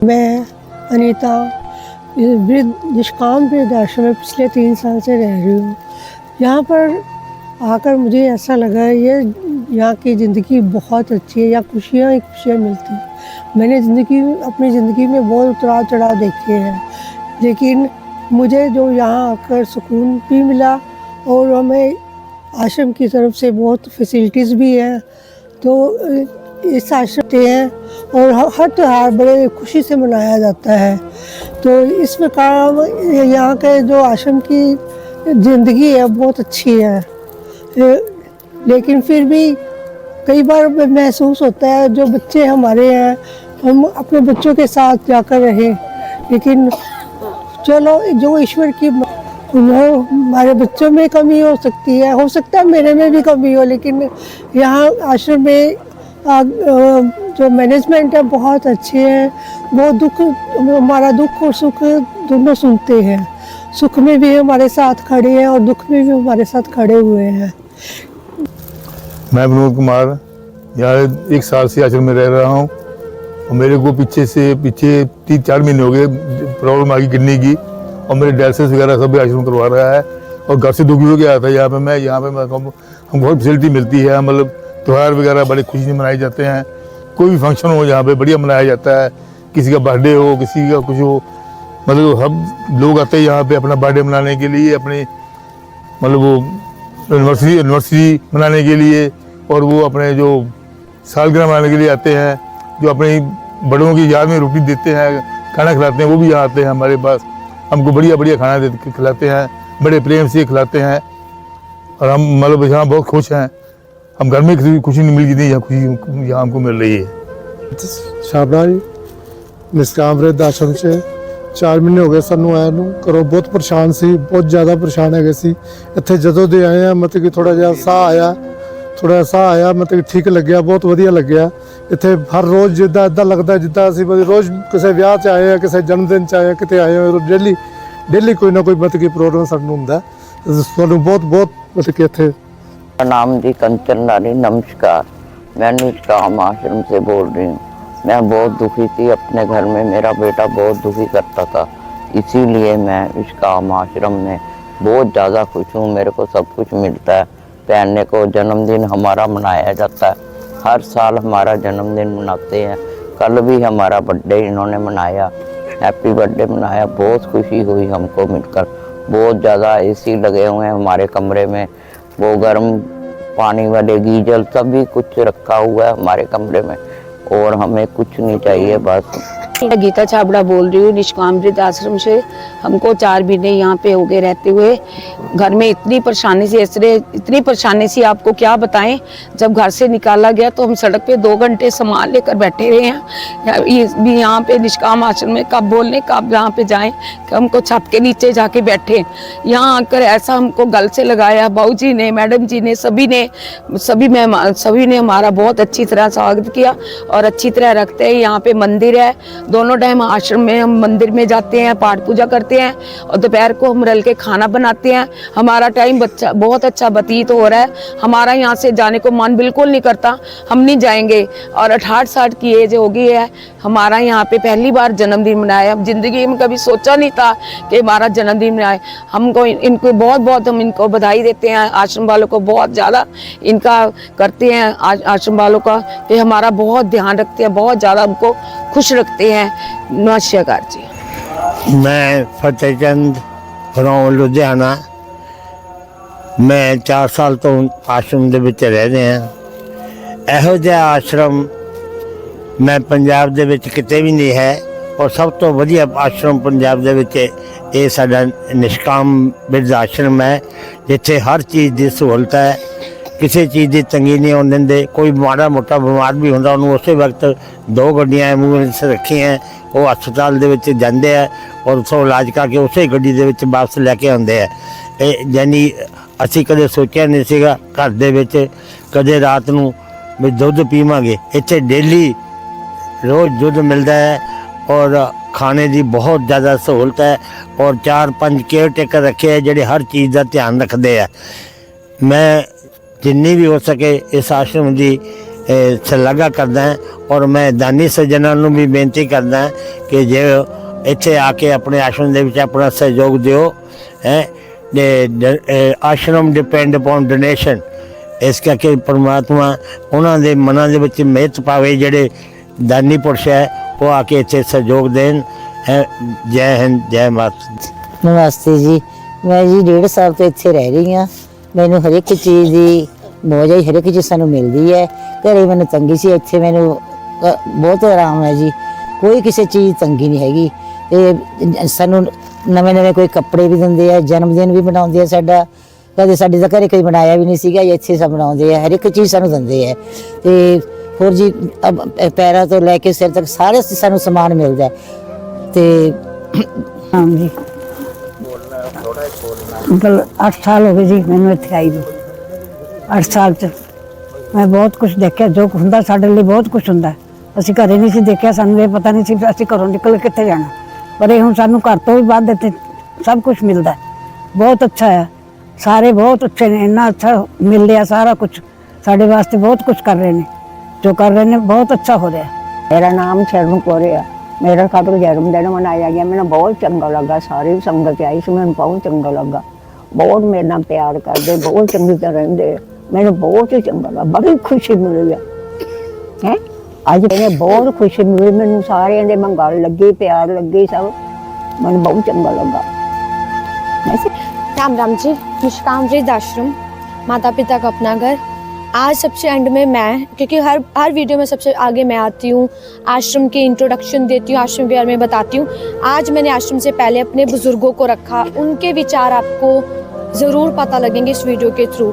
मैं अनीता निष्काम वृद्धाश्रम में पिछले 3 साल से रह रही हूँ। यहाँ पर आकर मुझे ऐसा लगा ये यहाँ की ज़िंदगी बहुत अच्छी है, यहाँ खुशियाँ ही खुशियाँ मिलती हैं। मैंने अपनी ज़िंदगी में बहुत उतार चढ़ाव देखे हैं, लेकिन मुझे जो यहाँ आकर सुकून भी मिला और हमें आश्रम की तरफ से बहुत फैसिलिटीज़ भी हैं। तो इस आश्रम से हैं और हर त्यौहार बड़े खुशी से मनाया जाता है। तो इस प्रकार यहाँ के जो आश्रम की ज़िंदगी है बहुत अच्छी है, लेकिन फिर भी कई बार महसूस होता है जो बच्चे हमारे हैं हम अपने बच्चों के साथ जाकर रहें, लेकिन चलो जो ईश्वर की हमारे बच्चों में कमी हो सकती है, हो सकता है मेरे में भी कमी हो, लेकिन यहाँ आश्रम में जो मैनेजमेंट है बहुत अच्छे हैं। वो हमारा दुख और सुख दोनों सुनते हैं। सुख में भी हमारे साथ खड़े हैं और दुख में भी हमारे साथ खड़े हुए हैं। मैं विनोद कुमार यहाँ 1 साल से आश्रम में रह रहा हूँ और मेरे को पीछे 3-4 महीने हो गए प्रॉब्लम आ गई किडनी की और मेरे डायलिसिस वगैरह सब आश्रम करवा रहा है और घर से दुखी हो गया था। यहाँ पे हमको बहुत फैसिलिटी मिलती है, मतलब त्यौहार वगैरह बड़े खुशी से मनाए जाते हैं। कोई भी फंक्शन हो यहाँ पे बढ़िया मनाया जाता है, किसी का बर्थडे हो, किसी का कुछ हो, मतलब हम लोग आते हैं यहाँ पे अपना बर्थडे मनाने के लिए, अपने मतलब वो एनिवर्सरी मनाने के लिए, और वो अपने जो सालगिरह मनाने के लिए आते हैं, जो अपनी बड़ों की याद में रोटी देते हैं, खाना खिलाते हैं, वो भी यहाँ आते हैं हमारे पास। हमको बढ़िया बढ़िया खाना दे के खिलाते हैं, बड़े प्रेम से खिलाते हैं और हम मतलब यहाँ बहुत खुश हैं। हम घर में किसी खुशी नहीं मिल गई, यहाँ खुशी यहाँ हमको मिल रही है। छाबड़ा निष्काम वृद्धाश्रम से 4 महीने हो गए सानू आया नूं। घरों बहुत परेशान सी, बहुत ज़्यादा परेशान है सी। इत्थे जदों दे आए हैं मतलब कि थोड़ा जिहा साह आया मतलब कि ठीक लग्या, बहुत वधिया लग्या। इत्थे हर रोज़ जिद्दां इदां लगदा जिद्दां असीं रोज़ किसी विआह 'च आए हैं, किसी जन्मदिन 'च आए हैं, किते आए हैं, डेली कोई ना कोई मतलब कि प्रोग्राम सानू हुंदा। सानू बहुत मतलब कि इत्थे मेरा नाम जी कंचन रानी। नमस्कार, मैं निष्काम आश्रम से बोल रही हूँ। मैं बहुत दुखी थी अपने घर में, मेरा बेटा बहुत दुखी करता था, इसीलिए मैं निष्काम आश्रम में बहुत ज़्यादा खुश हूँ। मेरे को सब कुछ मिलता है, पहनने को जन्मदिन हमारा मनाया जाता है, हर साल हमारा जन्मदिन मनाते हैं। कल भी हमारा बर्थडे इन्होंने मनाया, हैप्पी बर्थडे मनाया। बहुत खुशी हुई हमको मिलकर, बहुत ज़्यादा एसी लगे हुए हैं हमारे कमरे में, वो गर्म पानी वाले गीजर सभी कुछ रखा हुआ है हमारे कमरे में, और हमें कुछ नहीं चाहिए बस। मैं गीता छाबड़ा बोल रही हूँ निष्काम वृद्धाश्रम से। हमको 4 महीने यहाँ पे हो गए रहते हुए। घर में इतनी परेशानी सी आपको क्या बताएं। जब घर से निकाला गया तो हम सड़क पे 2 घंटे सामान लेकर बैठे रहे हैं। यहाँ पे निष्काम आश्रम में कब बोलने कब यहाँ पे जाएं, कि हमको छत के नीचे जाके बैठे। यहाँ आकर ऐसा हमको गल से लगाया, बाबू जी ने, मैडम जी ने, सभी ने हमारा बहुत अच्छी तरह स्वागत किया और अच्छी तरह रखते हैं। यहाँ पे मंदिर है, दोनों टाइम आश्रम में हम मंदिर में जाते हैं, पाठ पूजा करते हैं और दोपहर को हम रल के खाना बनाते हैं। हमारा टाइम बहुत अच्छा व्यतीत हो रहा है। हमारा यहाँ से जाने को मन बिल्कुल नहीं करता, हम नहीं जाएंगे। और 68 साल की एज हो गई है। हमारा यहाँ पे पहली बार जन्मदिन मनाया, जिंदगी में कभी सोचा नहीं था कि हमारा जन्मदिन मनाए। हमको इनको बहुत हम इनको बधाई देते हैं, आश्रम वालों को बहुत ज़्यादा इनका करते हैं, आश्रम वालों का, कि हमारा बहुत ध्यान रखते हैं, बहुत ज़्यादा हमको खुश रखते हैं। नमस्कार जी। मैं फतेह चंद फ्रॉम लुधियाना। मैं 4 साल तो आश्रम दे विच रह रहे हैं। ਇਹੋ ਜਿਹਾ आश्रम मैं पंजाब दे विच किते भी नहीं है, और सब तो वधिया आश्रम पंजाब दे विच ये साडा निष्काम बिरध आश्रम है, जिथे हर चीज़ की सहूलत है, किसी चीज़ की तंगी नहीं होने देंदे। कोई माड़ा मोटा बीमार भी होंदा उन्होंने उस वक्त 2 गड्डियाँ एम्बूलेंस रखी हैं, वो हस्पताल दे विच जांदे हैं और उत्थों इलाज करके उस गड्डी दे विच वापस लैके आउंदे हैं। यानी असीं कदे सोचिया नहीं सीगा घर दे विच कदे रात नूं भी दुध पीवांगे। इत्थे डेली रोज़ दुध मिलता है और खाने की बहुत ज़्यादा सहूलत है, और 4-5 केयर टेकर रखे हैं जिहड़े हर चीज़ का ध्यान रखते हैं। मैं जिन्नी भी हो सके इस आश्रम की ਸ਼ਲਾਘਾ ਕਰਦਾ ਹਾਂ। ਔਰ ਮੈਂ ਦਾਨੀ ਸੱਜਣਾਂ ਨੂੰ ਵੀ ਬੇਨਤੀ ਕਰਦਾ ਕਿ ਜੇ ਇੱਥੇ ਆ ਕੇ ਆਪਣੇ ਆਸ਼ਰਮ ਦੇ ਵਿੱਚ ਆਪਣਾ ਸਹਿਯੋਗ ਦਿਓ ਹੈ। ਆਸ਼ਰਮ ਡਿਪੈਂਡ ਅਪੋਨ ਡੋਨੇਸ਼ਨ, ਇਸ ਕਰਕੇ ਪਰਮਾਤਮਾ ਉਹਨਾਂ ਦੇ ਮਨਾਂ ਦੇ ਵਿੱਚ ਮਿਹਰ ਪਾਵੇ ਜਿਹੜੇ ਦਾਨੀ ਪੁਰਸ਼ ਹੈ ਉਹ ਆ ਕੇ ਇੱਥੇ ਸਹਿਯੋਗ ਦੇਣ ਹੈ। ਜੈ ਹਿੰਦ, ਜੈ ਮਾਤਾ। नमस्ते जी, मैं जी 1.5 साल तो इत्थे रह रही हाँ। मैनू हर एक चीज़ की मौज है, हर एक चीज़ सानू मिलती है। घरे मैनू तंगी सी, इत्थे मैनू बहुत आराम है जी, कोई किसी चीज़ तंगी नहीं हैगी। ते सानू नवे नवे कोई कपड़े भी दिंदे है, जन्मदिन भी मनाउंदे है साडा, कदे साडे तां घरे कोई बनाया भी नहीं सीगा, इत्थे सब मनाउंदे है, हर एक चीज़ सानू दिंदे है। ते होर जी पैरां तो लैके सिर तक सारे सानू समान मिलदा है। ते हाँ जी, मतलब 8 साल हो गए जी मैंने इत्थे आई ਨੂੰ। 8 ਸਾਲ ਚ ਮੈਂ ਬਹੁਤ ਕੁਝ ਦੇਖਿਆ, ਜੋ ਹੁੰਦਾ ਸਾਡੇ ਲਈ ਬਹੁਤ ਕੁਝ ਹੁੰਦਾ। ਅਸੀਂ ਘਰੇ ਨਹੀਂ ਸੀ ਦੇਖਿਆ, ਸਾਨੂੰ ਇਹ ਪਤਾ ਨਹੀਂ ਸੀ ਅਸੀਂ ਘਰੋਂ ਨਿਕਲ ਕੇ ਕਿੱਥੇ ਜਾਣਾ, ਪਰ ਇਹ ਹੁਣ ਸਾਨੂੰ ਘਰ ਤੋਂ ਵੀ ਬਾਅਦ ਇੱਥੇ ਸਭ ਕੁਝ ਮਿਲਦਾ। ਬਹੁਤ ਅੱਛਾ ਹੈ, ਸਾਰੇ ਬਹੁਤ ਅੱਛੇ ਨੇ, ਇੰਨਾ ਅੱਛਾ ਮਿਲ ਰਿਹਾ, ਸਾਰਾ ਕੁਝ ਸਾਡੇ ਵਾਸਤੇ ਬਹੁਤ ਕੁਝ ਕਰ ਰਹੇ ਨੇ, ਜੋ ਕਰ ਰਹੇ ਨੇ ਬਹੁਤ ਅੱਛਾ ਹੋ ਰਿਹਾ। मेरा नाम शरण कौर है। मेरा कल जन्मदिन मनाया गया, मैंने बहुत चंगा लगा। सारी संगत आई सी, मैंने बहुत चंगा लगा। बहुत मेरे नाल प्यार करते, बहुत चंगी तरह रहिंदे, मैंने बहुत ही चंगा लगा। बड़ी खुशी मिली है अज मैंने बहुत खुशी मिली, मैंने सारे दे मैं गल लगी, प्यार लगी, सब मैंने बहुत चंगा लगा। राम राम जी। निष्काम वृद्ध आश्रम, माता पिता का अपना घर। आज सबसे एंड में मैं, क्योंकि हर वीडियो में सबसे आगे मैं आती हूँ, आश्रम के इंट्रोडक्शन देती हूँ, आश्रम के बारे में बताती हूँ। आज मैंने आश्रम से पहले अपने बुजुर्गों को रखा, उनके विचार आपको ज़रूर पता लगेंगे इस वीडियो के थ्रू।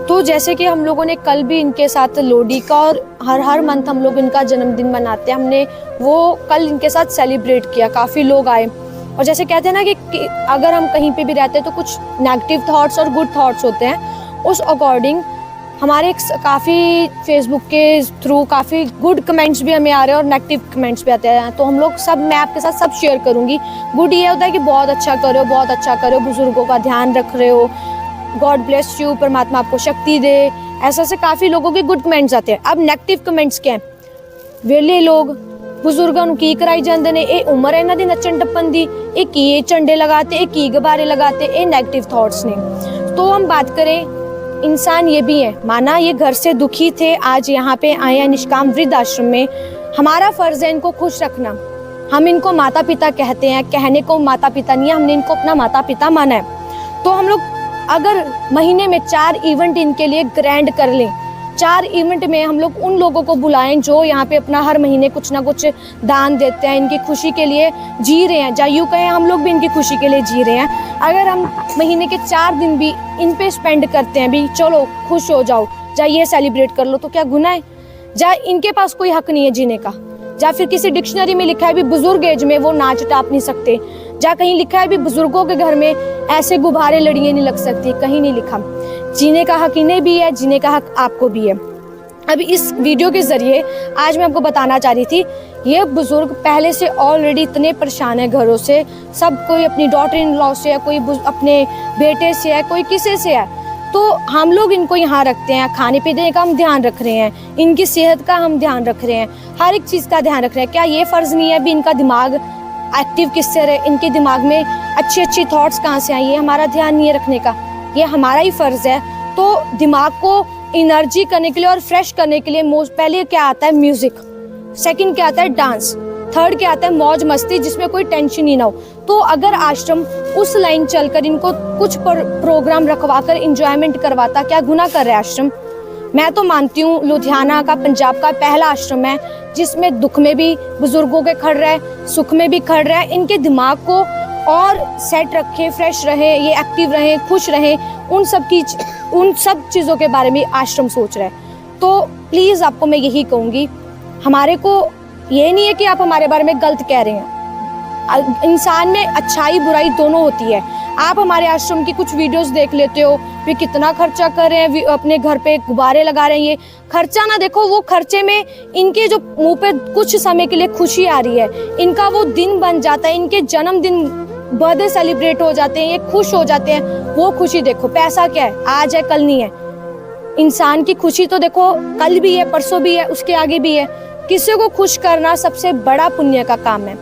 तो जैसे कि हम लोगों ने कल भी इनके साथ लोहड़ी का, और हर मंथ हम लोग इनका जन्मदिन मनाते हैं, हमने वो कल इनके साथ सेलिब्रेट किया, काफ़ी लोग आए। और जैसे कहते हैं ना कि अगर हम कहीं पे भी रहते हैं तो कुछ नेगेटिव थॉट्स और गुड थॉट्स होते हैं, उस अकॉर्डिंग हमारे काफ़ी फेसबुक के थ्रू काफ़ी गुड कमेंट्स भी हमें आ रहे हैं और नेगेटिव कमेंट्स भी आते हैं। तो हम लोग सब, मैं आपके साथ सब शेयर करूँगी। गुड ये होता है कि बहुत अच्छा करो, बहुत अच्छा करो, बुजुर्गों का ध्यान रख रहे हो, गॉड ब्लेस यू, परमात्मा आपको शक्ति दे, ऐसा से काफ़ी लोगों के गुड कमेंट्स आते हैं। अब नेगेटिव कमेंट्स क्या हैं? वेले लोग बुजुर्गों ਨੂੰ ਕੀ ਕਰਾਈ ਜਾਂਦੇ ਨੇ, ਇਹ ਉਮਰ ਹੈ ਇਹਨਾਂ ਦੀ ਨੱਚਣ ਟੱਪਣ ਦੀ, ਇਹ ਕੀ ਝੰਡੇ लगाते, ਇਹ ਕੀ गुब्बारे लगाते, ये नेगेटिव थॉट्स ने। तो हम बात करें, इंसान ये भी है, माना ये घर से दुखी थे, आज यहाँ पे आए हैं निष्काम वृद्ध आश्रम में। हमारा फर्ज है इनको खुश रखना। हम इनको माता पिता कहते हैं, कहने को माता पिता नहीं है, हमने इनको अपना माता पिता माना है। तो हम लोग अगर महीने में 4 इवेंट इनके लिए ग्रैंड कर लें, 4 इवेंट में हम लोग उन लोगों को बुलाएं जो यहाँ पे अपना हर महीने कुछ ना कुछ दान देते हैं, इनकी खुशी के लिए जी रहे हैं, या यूँ कहें हम लोग भी इनकी खुशी के लिए जी रहे हैं। अगर हम महीने के 4 दिन भी इन पे स्पेंड करते हैं, भी चलो खुश हो जाओ, या ये सेलिब्रेट कर लो, तो क्या गुनाह है? या इनके पास कोई हक नहीं है जीने का? या फिर किसी डिक्शनरी में लिखा है भी बुजुर्ग एज में वो नाच टाप नहीं सकते, या कहीं लिखा है भी बुजुर्गों के घर में ऐसे गुब्बारे लड़ियाँ नहीं लग सकती, कहीं नहीं लिखा। जीने का हक इन्हें भी है, जीने का हक आपको भी है। अब इस वीडियो के ज़रिए आज मैं आपको बताना चाह रही थी, ये बुज़ुर्ग पहले से ऑलरेडी इतने परेशान है घरों से, सब कोई अपनी डॉटर इन लॉ से है, कोई अपने बेटे से है, कोई किसी से है। तो हम लोग इनको यहाँ रखते हैं, खाने पीने का हम ध्यान रख रहे हैं, इनकी सेहत का हम ध्यान रख रहे हैं, हर एक चीज़ का ध्यान रख रहे हैं। क्या ये फ़र्ज़ नहीं है भी इनका दिमाग एक्टिव किससे रहे, इनके दिमाग में अच्छी अच्छी थॉट्स कहाँ से आए, ये हमारा ध्यान नहीं है रखने का, ये हमारा ही फ़र्ज़ है। तो दिमाग को एनर्जी करने के लिए और फ्रेश करने के लिए मोस्ट पहले क्या आता है? म्यूज़िक। सेकंड क्या आता है? डांस। थर्ड क्या आता है? मौज मस्ती, जिसमें कोई टेंशन ही ना हो। तो अगर आश्रम उस लाइन चलकर इनको कुछ प्रोग्राम रखवाकर इंजॉयमेंट करवाता, क्या गुनाह कर रहा है आश्रम? मैं तो मानती हूँ लुधियाना का, पंजाब का पहला आश्रम है जिसमें दुख में भी बुजुर्गों के खड़ रहा है, सुख में भी खड़ रहा है। इनके दिमाग को और सेट रखे, फ्रेश रहे, ये एक्टिव रहें, खुश रहें, उन सब चीज़ों के बारे में आश्रम सोच रहा है। तो प्लीज़ आपको मैं यही कहूँगी, हमारे को ये नहीं है कि आप हमारे बारे में गलत कह रहे हैं। इंसान में अच्छाई बुराई दोनों होती है। आप हमारे आश्रम की कुछ वीडियोस देख लेते हो, फिर कितना खर्चा कर रहे हैं, अपने घर पे गुब्बारे लगा रहे हैं, ये खर्चा ना देखो, वो खर्चे में इनके जो मुंह पे कुछ समय के लिए खुशी आ रही है, इनका वो दिन बन जाता है, इनके जन्मदिन बर्थडे सेलिब्रेट हो जाते हैं, ये खुश हो जाते हैं, वो खुशी देखो। पैसा क्या है? आज है कल नहीं है। इंसान की खुशी तो देखो कल भी है, परसों भी है, उसके आगे भी है। किसी को खुश करना सबसे बड़ा पुण्य का काम है।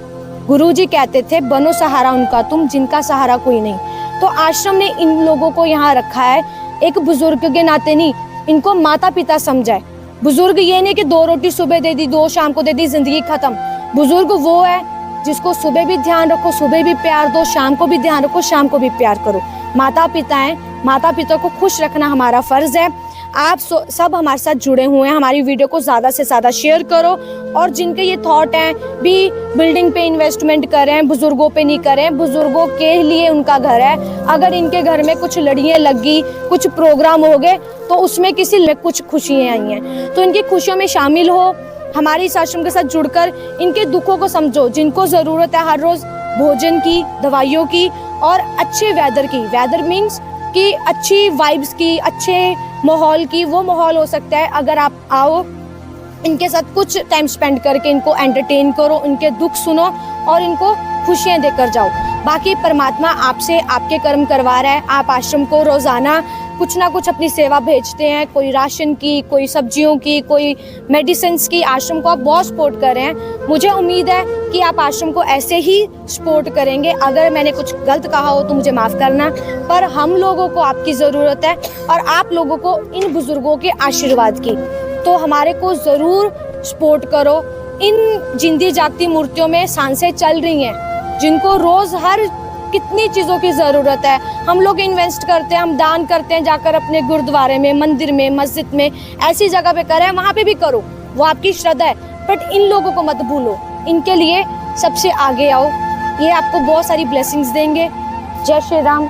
गुरुजी कहते थे बनो सहारा उनका तुम जिनका सहारा कोई नहीं। तो आश्रम ने इन लोगों को यहाँ रखा है एक बुजुर्ग के नाते नहीं, इनको माता पिता समझाए। बुजुर्ग ये नहीं कि 2 रोटी सुबह दे दी, 2 शाम को दे दी, जिंदगी खत्म। बुजुर्ग वो है जिसको सुबह भी ध्यान रखो, सुबह भी प्यार दो, शाम को भी ध्यान रखो, शाम को भी प्यार करो। माता पिता हैं, माता पिता को खुश रखना हमारा फर्ज है। आप सब हमारे साथ जुड़े हुए हैं, हमारी वीडियो को ज़्यादा से ज़्यादा शेयर करो। और जिनके ये थॉट हैं भी बिल्डिंग पे इन्वेस्टमेंट करें, बुजुर्गों पे नहीं करें, बुजुर्गों के लिए उनका घर है। अगर इनके घर में कुछ लड़ियाँ लगी, कुछ प्रोग्राम हो गए तो उसमें किसी में कुछ खुशियाँ आई हैं, तो इनकी खुशियों में शामिल हो। हमारे इस आश्रम के साथ जुड़कर इनके दुखों को समझो। जिनको ज़रूरत है हर रोज़ भोजन की, दवाइयों की और अच्छे वेदर की, वेदर मीन्स कि अच्छी वाइब्स की, अच्छे माहौल की, वो माहौल हो सकता है अगर आप आओ, इनके साथ कुछ टाइम स्पेंड करके इनको एंटरटेन करो, इनके दुख सुनो और इनको खुशियाँ देकर जाओ। बाकी परमात्मा आपसे आपके कर्म करवा रहा है। आप आश्रम को रोज़ाना कुछ ना कुछ अपनी सेवा भेजते हैं, कोई राशन की, कोई सब्जियों की, कोई मेडिसिन की। आश्रम को आप बहुत सपोर्ट कर रहे हैं। मुझे उम्मीद है कि आप आश्रम को ऐसे ही सपोर्ट करेंगे। अगर मैंने कुछ गलत कहा हो तो मुझे माफ़ करना, पर हम लोगों को आपकी ज़रूरत है और आप लोगों को इन बुज़ुर्गों के आशीर्वाद की। तो हमारे को ज़रूर सपोर्ट करो। इन जिंदी जागती मूर्तियों में सांसें चल रही हैं, जिनको रोज़ हर कितनी चीज़ों की ज़रूरत है। हम लोग इन्वेस्ट करते हैं, हम दान करते हैं, जाकर अपने गुरुद्वारे में, मंदिर में, मस्जिद में, ऐसी जगह पे करें, वहाँ पे भी करो, वो आपकी श्रद्धा है। बट इन लोगों को मत भूलो, इनके लिए सबसे आगे आओ। ये आपको बहुत सारी ब्लेसिंग्स देंगे। जय श्री राम।